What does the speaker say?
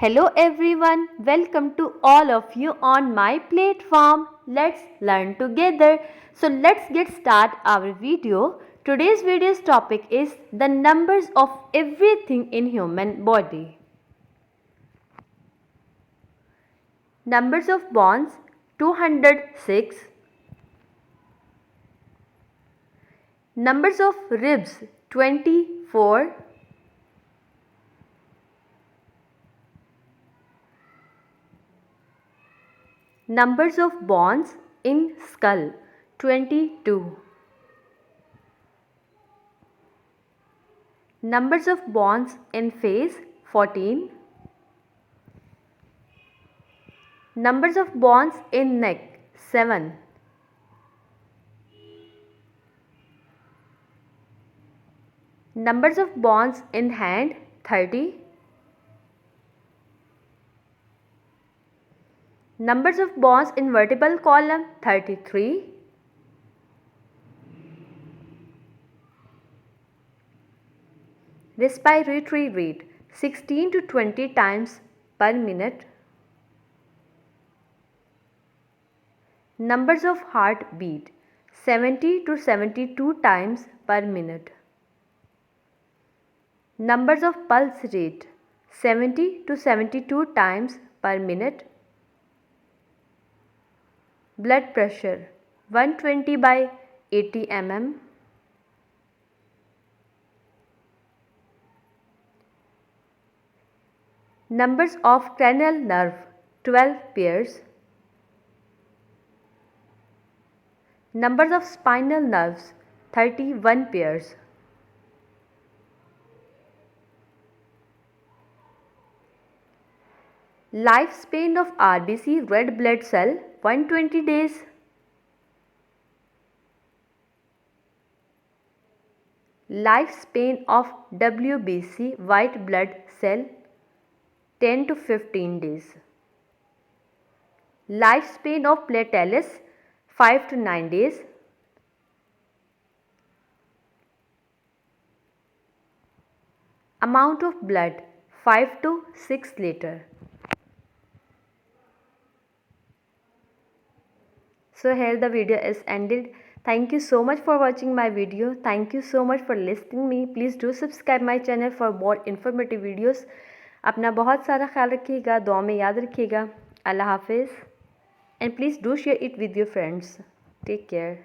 Hello everyone, welcome to all of you on my platform. Let's learn together. So let's get start our video. Today's video's topic is the numbers of everything in human body. Numbers of bones 206. Numbers of ribs 24. Numbers of bones in skull 22. Numbers of bones in face 14. Numbers of bones in neck 7. Numbers of bones in hand 30. Numbers of bones in vertebral column 33. Respiratory rate 16 to 20 times per minute. Numbers of heartbeat 70 to 72 times per minute. Numbers of pulse rate 70 to 72 times per minute. Blood pressure 120 by 80 mm. Numbers of cranial nerve 12 pairs. Numbers of spinal nerves 31 pairs. Lifespan of R.B.C red blood cell 120 days. Lifespan of W.B.C white blood cell 10 to 15 days. Lifespan of platelets 5 to 9 days. Amount of blood 5 to 6 liter. So here the video is ended. Thank you so much for watching my video. Thank you so much for listening me. Please do subscribe my channel for more informative videos. अपना बहुत सारा ख्याल रखिएगा, दुआ में याद रखिएगा. अल्लाह हाफिज़. And please do share it with your friends. Take care.